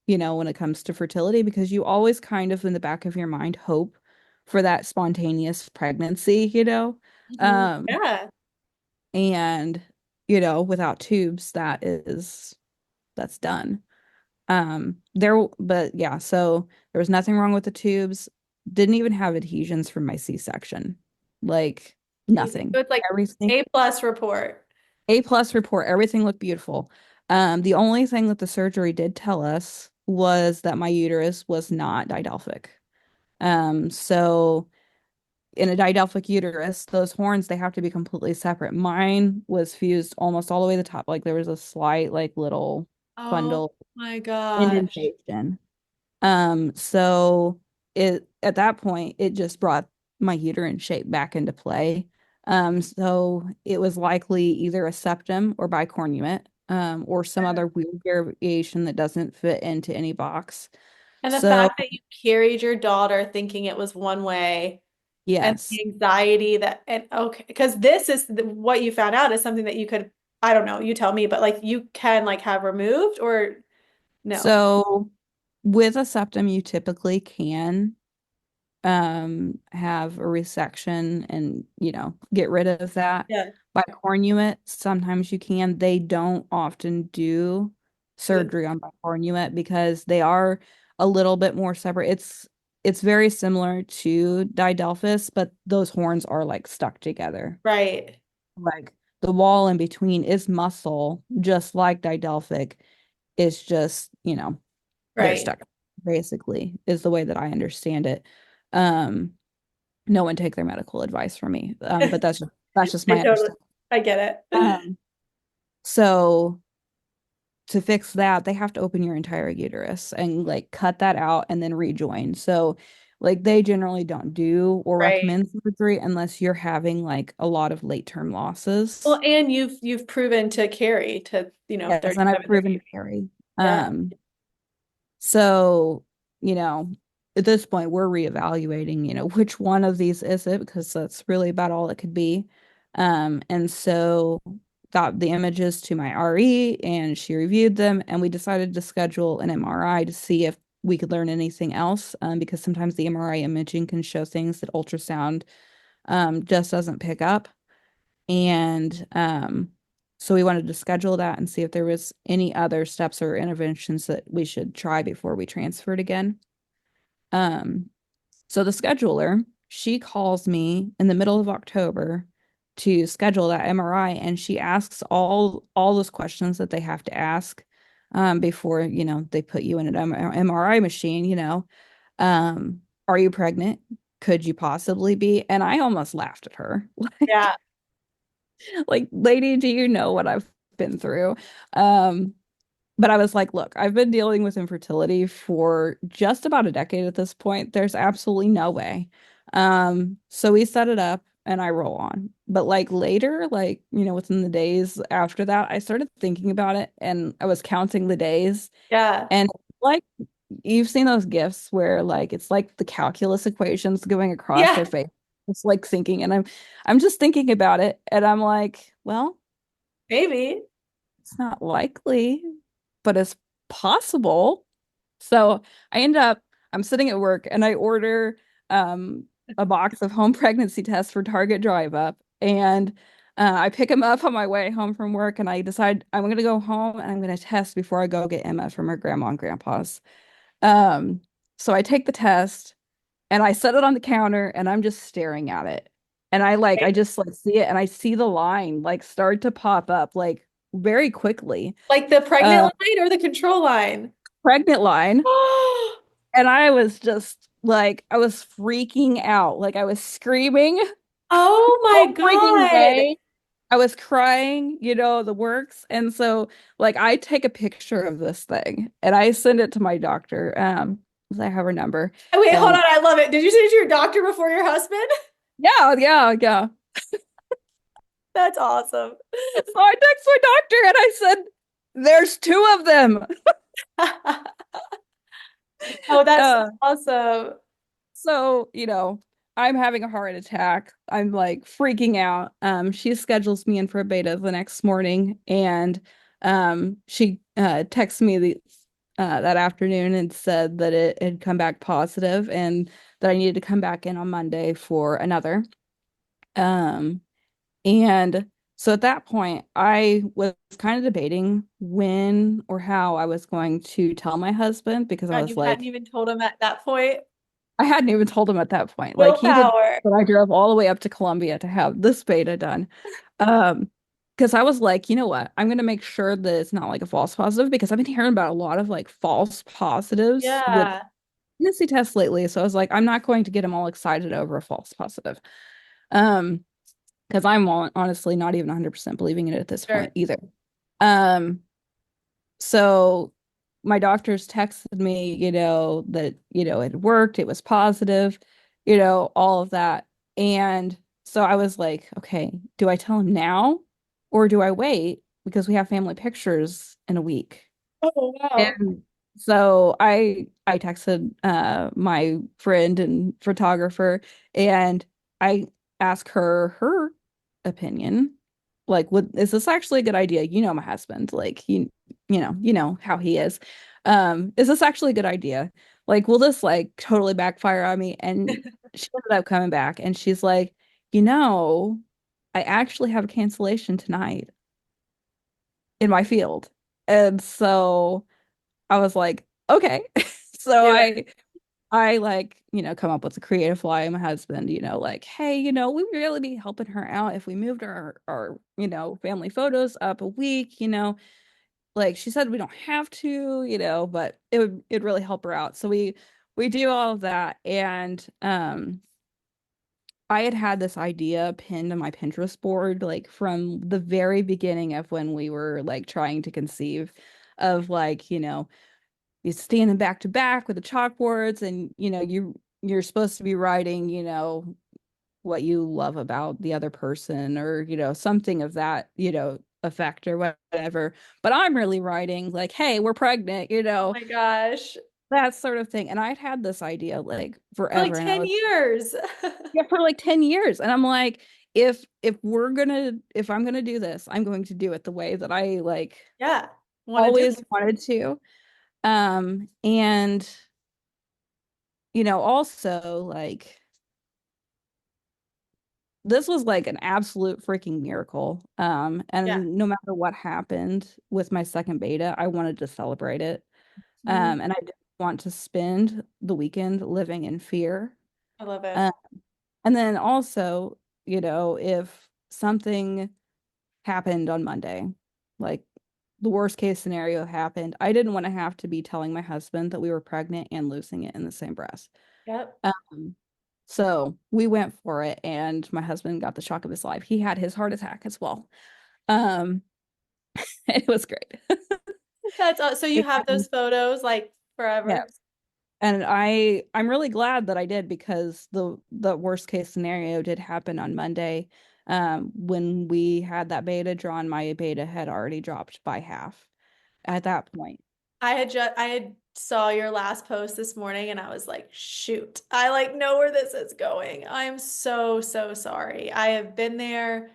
When it comes to fertility, because you always kind of in the back of your mind hope for that spontaneous pregnancy. Hmm. Um, Yeah. and without tubes that's done. But yeah, so there was nothing wrong with the tubes. Didn't even have adhesions from my C-section. Like Amazing. nothing. So it's like Everything A plus report. A+ report, everything looked beautiful. The only thing that the surgery did tell us was that my uterus was not didelphic. So in a didelphic uterus, those horns, they have to be completely separate. Mine was fused almost all the way to the top. Like there was a slight, like little Oh fundal my gosh. indentation. So it at that point it just brought my uterine shape back into play. So it was likely either a septum or bicornuate, or some other weird variation that doesn't fit into any box. And the So fact that you carried your daughter thinking it was one way and yes. the anxiety that, and okay, because this is what you found out is something that you could, I don't know, you tell me, but like you can like have removed or no? So with a septum, you typically can have a resection and get rid of that. Yeah. By cornuate, sometimes you can. They don't often do Good. surgery on bicornuate because they are a little bit more separate. It's very similar to didelphys, but those horns are like stuck together. Right. Like the wall in between is muscle, just like didelphic. It's just, they're Right. stuck, basically, is the way that I understand it. Um, no one take their medical advice from me. But that's just I my totally, understanding. I get it. Um, so to fix that, they have to open your entire uterus and like cut that out and then rejoin. So like they generally don't do or Right. recommend surgery unless you're having like a lot of late term Well, losses. and you've proven to carry to, Yes, and I've 37, proven 38. to carry. Yeah. So, you know, at this point, we're reevaluating, which one of these is it, because that's really about all it could be. And so got the images to my RE and she reviewed them, and we decided to schedule an MRI to see if we could learn anything else, because sometimes the MRI imaging can show things that ultrasound just doesn't pick up. And so we wanted to schedule that and see if there was any other steps or interventions that we should try before we transferred again. Um, so the scheduler, she calls me in the middle of October to schedule that MRI, and she asks all those questions that they have to ask before, they put you in an MRI machine, are you pregnant? Could you possibly be? And I almost laughed at her. Yeah. Like, lady, do you know what I've been through? Um, But I was like, look, I've been dealing with infertility for just about a decade at this point. There's absolutely no way. So we set it up and I roll on. But like later, like, within the days after that, I started thinking about it and I was counting the days. Yeah. And like you've seen those gifs where like it's like the calculus equations going across their Yeah, face. It's like sinking. And I'm just thinking about it and I'm like, well, maybe. it's not likely, but it's possible. So I end up, I'm sitting at work and I order a box of home pregnancy tests for Target Drive Up. And I pick them up on my way home from work and I decide I'm going to go home and I'm going to test before I go get Emma from her grandma and grandpa's. Um, so I take the test and I set it on the counter and I'm just staring at it. And I just like see it and I see the line like start to pop up like very quickly. Like the pregnant Uh, line or the control line? Pregnant line. And I was just like, I was freaking out. Like I was screaming Oh all my freaking God. day. I was crying, the works. And so like I take a picture of this thing and I send it to my doctor. 'Cause I have her number. Oh, wait, hold And on. I love it. Did you send it to your doctor before your husband? yeah, yeah, yeah. That's awesome. So I text my doctor and I said, there's two of them. Oh, that's Uh, awesome. so, I'm having a heart attack. I'm like freaking out. She schedules me in for a beta the next morning and she texted me that afternoon and said that it had come back positive and that I needed to come back in on Monday for another. Um, And so at that point, I was kind of debating when or how I was going to tell my husband because I God, was you hadn't like, even told him at that point. I hadn't even told him at that point. Like he did, Willpower. but I drove all the way up to Columbia to have this beta done. Um, because I was like, you know what? I'm gonna make sure that it's not like a false positive because I've been hearing about a lot of like false positives with Yeah, pregnancy tests lately. So I was like, I'm not going to get him all excited over a false positive. Um, because honestly not even 100% believing it at this point sure. either. Um, so my doctors texted me, that, it worked, it was positive, all of that. And so I was like, okay, do I tell him now or do I wait because we have family pictures in a week? Oh, wow. And so I texted my friend and photographer and I asked her opinion. Like, is this actually a good idea? You know my husband, like you know how he is. Is this actually a good idea? Like, will this like totally backfire on me? And she ended up coming back and she's like, you know, I actually have a cancellation tonight in my field. And so I was like, okay. So Do it. I like, come up with a creative lie. My husband, like, hey, we really be helping her out if we moved our, family photos up a week, like she said we don't have to, but it'd really help her out. So we do all of that. And I had this idea pinned on my Pinterest board, like from the very beginning of when we were like trying to conceive of like, you standing back to back with the chalkboards and you're supposed to be writing what you love about the other person or something of that effect or whatever, but I'm really writing like, hey, we're pregnant, Oh my gosh. that sort of thing. And I'd had this idea like For like forever and I 10 was, years. yeah, for like 10 years and I'm like, if I'm gonna do this, I'm going to do it the way that I like Yeah. Want to do always it. wanted to. And also like this was like an absolute freaking miracle. Yeah. And no matter what happened with my second beta, I wanted to celebrate it. Mhm. And I didn't want to spend the weekend living in fear. I love it. Um, and then also, if something happened on Monday, like the worst case scenario happened, I didn't want to have to be telling my husband that we were pregnant and losing it in the same breath. Yep. Um, so we went for it, and my husband got the shock of his life. He had his heart attack as well. Um, it was great. So you have those photos like Yeah. forever. And I'm really glad that I did because the worst case scenario did happen on Monday. When we had that beta drawn, my beta had already dropped by half at that point. I had saw your last post this morning and I was like, shoot, I like know where this is going. I'm so, so sorry. I have been there.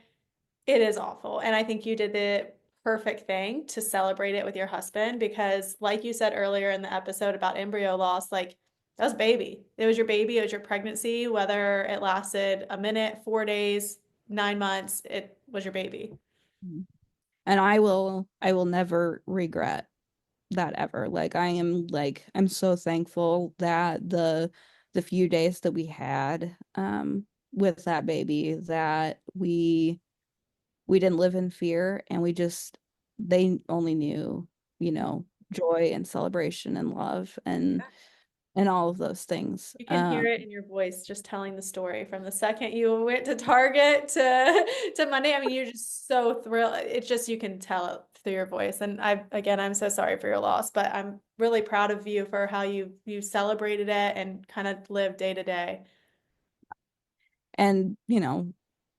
It is awful. And I think you did the perfect thing to celebrate it with your husband because, like you said earlier in the episode about embryo loss, like that was baby. It was your baby, it was your pregnancy, whether it lasted a minute, 4 days, 9 months, it was your baby. And I will never regret that ever. Like I'm so thankful that the few days that we had with that baby that we didn't live in fear and we just they only knew, you know, joy and celebration and love and all of those things. You can hear it in your voice just telling the story from the second you went to Target to to Monday. I mean, you're just so thrilled. It's just you can tell it through your voice. And I'm so sorry for your loss, but I'm really proud of you for how you celebrated it and kind of lived day to day. And, you know,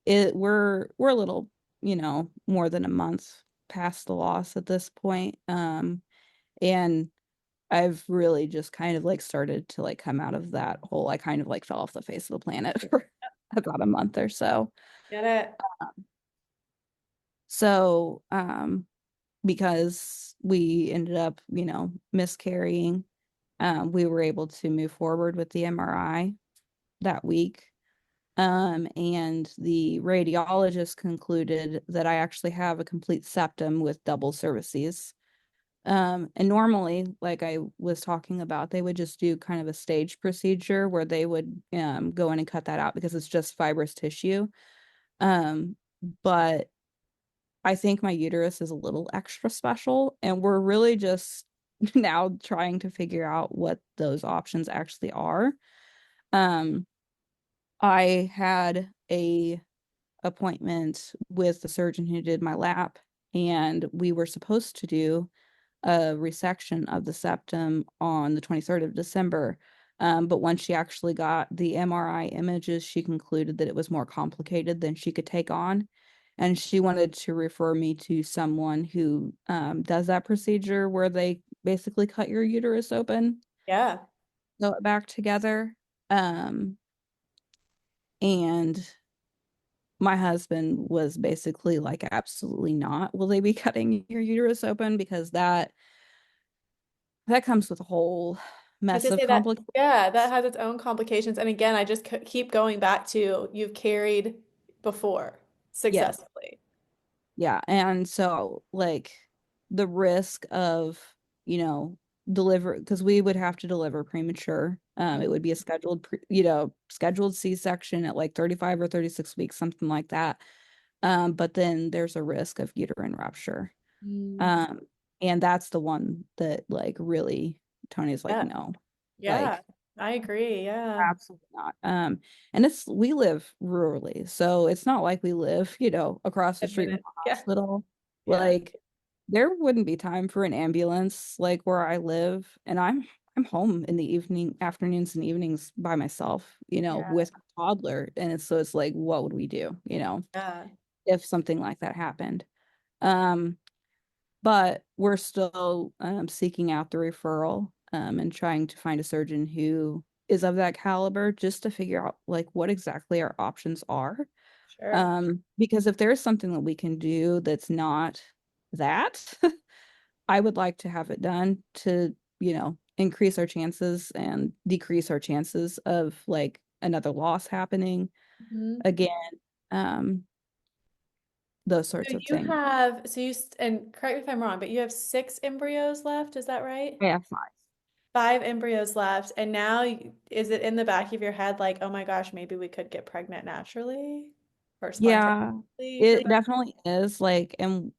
we're a little, you know, more than a month past the loss at this point. And I've really just kind of like started to like come out of that hole. I kind of like fell off the face of the planet for about a month or so. Get it? So, because we ended up, you know, miscarrying, we were able to move forward with the MRI that week. And the radiologist concluded that I actually have a complete septum with double cervices. And normally, like I was talking about, they would just do kind of a stage procedure where they would go in and cut that out because it's just fibrous tissue. Um, but I think my uterus is a little extra special, and we're really just now trying to figure out what those options actually are. Um, I had a appointment with the surgeon who did my lap, and we were supposed to do a resection of the septum on the 23rd of December. But once she actually got the MRI images, she concluded that it was more complicated than she could take on. And she wanted to refer me to someone who does that procedure where they basically cut your uterus open, Yeah. sew it back together. Um, and my husband was basically like, absolutely not. Will they be cutting your uterus open? Because that comes with a whole I was mess gonna of say that, complications. yeah, that has its own complications. And again, I just keep going back to you've carried before Yeah. successfully. Yeah. And so like the risk of, you know, deliver because we would have to deliver premature. It would be a scheduled C-section at like 35 or 36 weeks, something like that. But then there's a risk of uterine rupture. Mm. Um, and that's the one that like really Tony's like, Yeah. no, Yeah. like I agree. Yeah. absolutely not. And we live rurally, so it's not like we live, you know, across the A street from minute. a Yeah. hospital. Yeah. Like there wouldn't be time for an ambulance like where I live, and I'm home in the afternoons and evenings by myself, you know, Yeah. with a toddler. And it's like, what would we do, you know, Yeah. if something like that happened? Um, but we're still seeking out the referral and trying to find a surgeon who is of that caliber just to figure out like what exactly our options are. Sure. Because if there's something that we can do that's not that, I would like to have it done to, you know, increase our chances and decrease our chances of like another loss happening Mhm. again. Um, those So sorts of you things. have, and correct me if I'm wrong, but you have 6 embryos left, is that right? I have five. 5 embryos left, and now is it in the back of your head like, oh my gosh, maybe we could get pregnant naturally or Yeah, spontaneously for the it definitely is like, and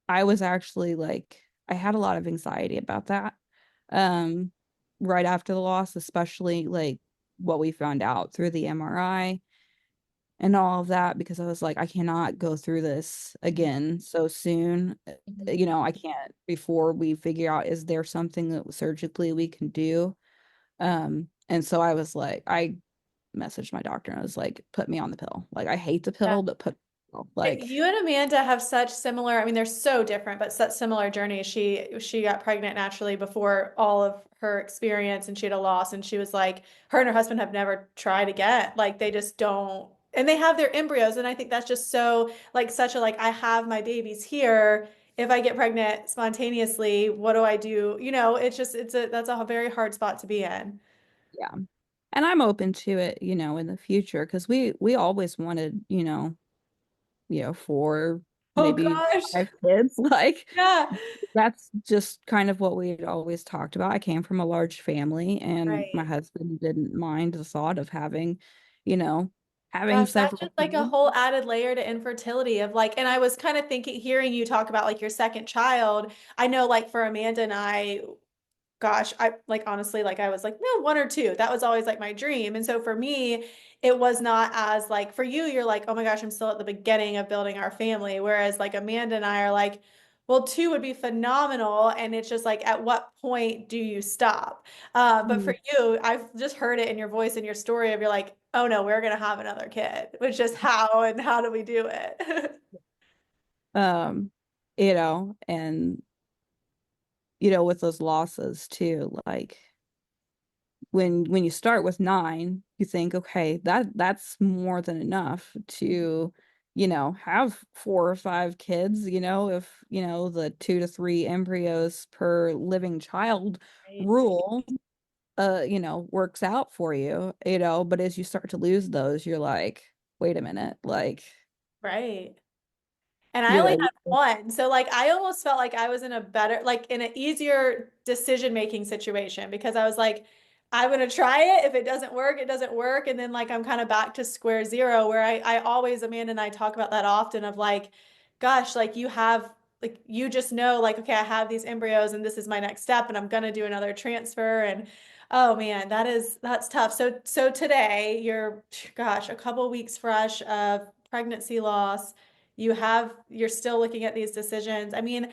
I was actually like, I had a lot of anxiety about that. Um, right after the loss, especially like what we found out through the MRI. and all of that because I was like, I cannot go through this again so soon. Mhm. You know, I can't before we figure out is there something that surgically we can do. And so I was like, I messaged my doctor and I was like, put me on the pill. Like I hate the Yeah. pill, but put like You and Amanda have such similar, I mean, they're so different, but such similar journeys. She got pregnant naturally before all of her experience and she had a loss and she was like, her and her husband have never tried again. Like they just don't, and they have their embryos. And I think that's just so like such a like, I have my babies here. If I get pregnant spontaneously, what do I do? You know, it's just that's a very hard spot to be in. yeah. And I'm open to it, you know, in the future because we always wanted, four, Oh maybe gosh. five kids. Like Yeah. that's just kind of what we had always talked about. I came from a large family and my Right. husband didn't mind the thought of having, you know, having Gosh, that's several just like a kids. whole added layer to infertility of like, and I was kind of thinking, hearing you talk about like your second child. I know like for Amanda and I, gosh, I like honestly, like I was like, no, one or two. That was always like my dream. And so for me, it was not as like for you, you're like, oh my gosh, I'm still at the beginning of building our family. Whereas like Amanda and I are like, well, two would be phenomenal. And it's just like, at what point do you stop? But for Mm. you, I've just heard it in your voice and your story of you're like, oh no, we're gonna have another kid. Which just how and how do we do it? Um, and with those losses too, like when you start with nine, you think, okay, that's more than enough to, have four or five kids, if, the 2 to 3 embryos per living child Right. rule, works out for you, but as you start to lose those, you're like, wait a minute, like, Right. And I you only know, had one. So like I almost felt like I was in a better, like in an easier decision-making situation because I was like, I'm gonna try it. If it doesn't work, it doesn't work. And then like I'm kind of back to square zero where I always, Amanda and I talk about that often of like, gosh, like you have like you just know like, okay, I have these embryos and this is my next step and I'm gonna do another transfer. And oh man, that's tough. So today you're gosh, a couple weeks fresh of pregnancy loss, you're still looking at these decisions. I mean,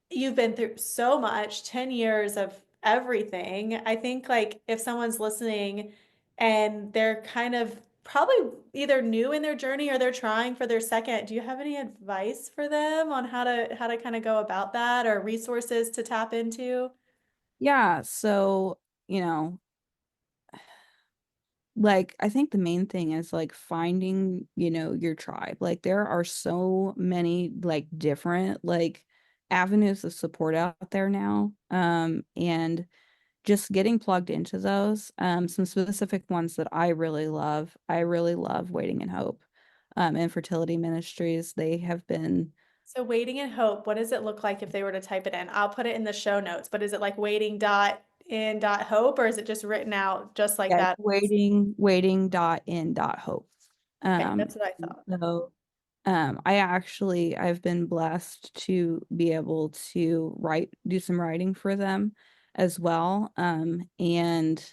you've been through so much, 10 years of everything. I think like if someone's listening and they're kind of probably either new in their journey or they're trying for their second, do you have any advice for them on how to kind of go about that or resources to tap into? yeah, so, you know, like I think the main thing is like finding, your tribe. Like there are so many like different like avenues of support out there now. And just getting plugged into those. Some specific ones that I really love. I really love Waiting in Hope. Infertility Ministries. They have been So waiting and hope, what does it look like if they were to type it in? I'll put it in the show notes, but is it like waiting dot in dot hope or is it just written out just like yeah, it's that? waiting.in.hope. Okay, Um, that's what I thought. so I've been blessed to be able to do some writing for them as well. And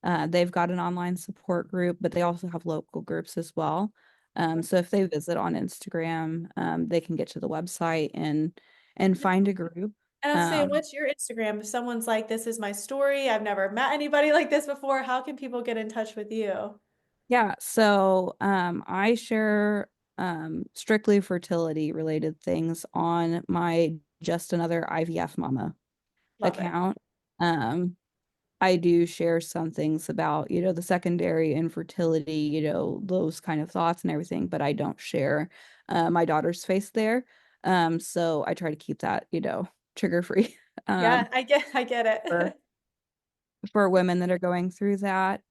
they've got an online support group, but they also have local groups as well. So if they visit on Instagram, they can get to the website and find a group. And I was saying, Um, what's your Instagram? If someone's like, this is my story, I've never met anybody like this before, how can people get in touch with you? yeah, so I share strictly fertility related things on my Just Another IVF Mama Love it. account. Um, I do share some things about, the secondary infertility, those kind of thoughts and everything, but I don't share my daughter's face there. So I try to keep that, trigger free Yeah, um, I get for it. women that are going through that.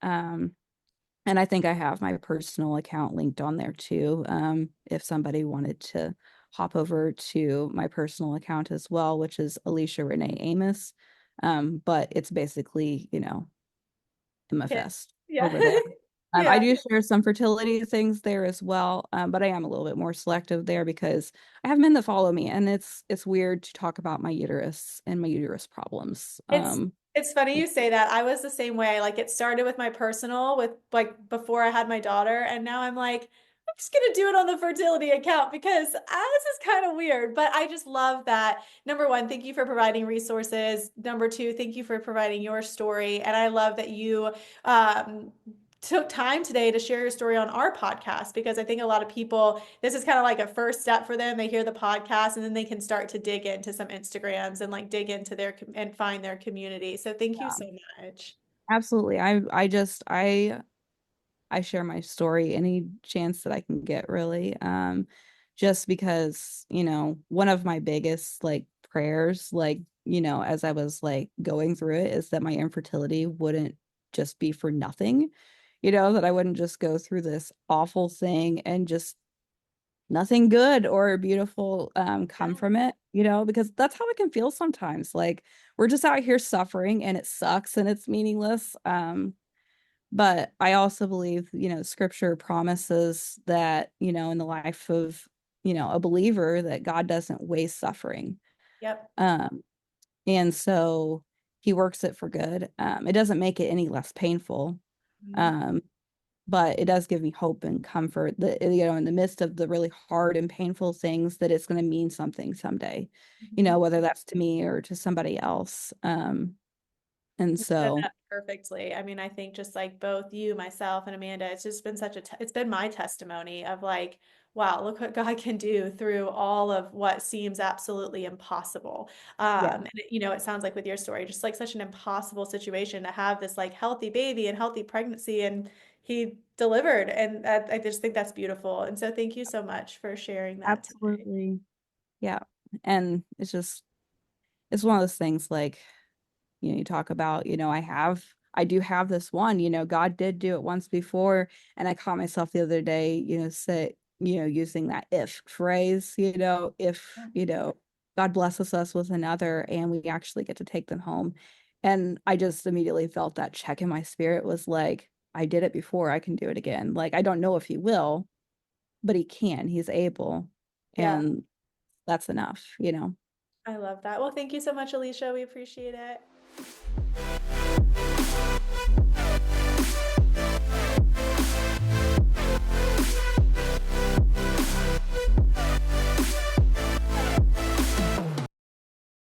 And I think I have my personal account linked on there too. If somebody wanted to hop over to my personal account as well, which is Alicia Renee Amos. But it's basically, Yeah. MFS Yeah. over there. I Yeah. do share some fertility things there as well, but I am a little bit more selective there because I have men that follow me, and it's weird to talk about my uterus and my uterus problems. It's funny you say that. I was the same way. Like it started with my personal with like before I had my daughter and now I'm like just gonna do it on the fertility account because this is kind of weird. But I just love that. Number one, thank you for providing resources. Number two, thank you for providing your story. And I love that you took time today to share your story on our podcast because I think a lot of people, this is kind of like a first step for them. They hear the podcast and then they can start to dig into some Instagrams and like dig into their and find their community. So thank you Yeah, so much. absolutely. I share my story any chance that I can get, really. Just because, one of my biggest like prayers, like, as I was like going through it, is that my infertility wouldn't just be for nothing, that I wouldn't just go through this awful thing and just nothing good or beautiful come Yeah. from it, because that's how it can feel sometimes. Like we're just out here suffering and it sucks and it's meaningless. But I also believe, scripture promises that, in the life of, a believer, that God doesn't waste suffering. Yep. Um, and so he works it for good. It doesn't make it any less painful. Mhm. Um, but it does give me hope and comfort that, in the midst of the really hard and painful things, that it's going to mean something someday, Mhm. whether that's to me or to somebody else. And You said so, that perfectly. I mean, I think just like both you, myself, and Amanda, it's just been it's been my testimony of like, wow, look what God can do through all of what seems absolutely impossible. yeah, And it sounds like with your story, just like such an impossible situation to have this like healthy baby and healthy pregnancy, and he delivered. And I just think that's beautiful. And so thank you so much for sharing that today. absolutely. Yeah. And it's one of those things like, you talk about, I do have this one, God did do it once before. And I caught myself the other day, using that if phrase, if, God blesses us with another and we actually get to take them home. And I just immediately felt that check in my spirit was like, I did it before, I can do it again. Like, I don't know if he will, but he can, he's able. Yeah, And that's enough. I love that. Well, thank you so much, Alicia. We appreciate it.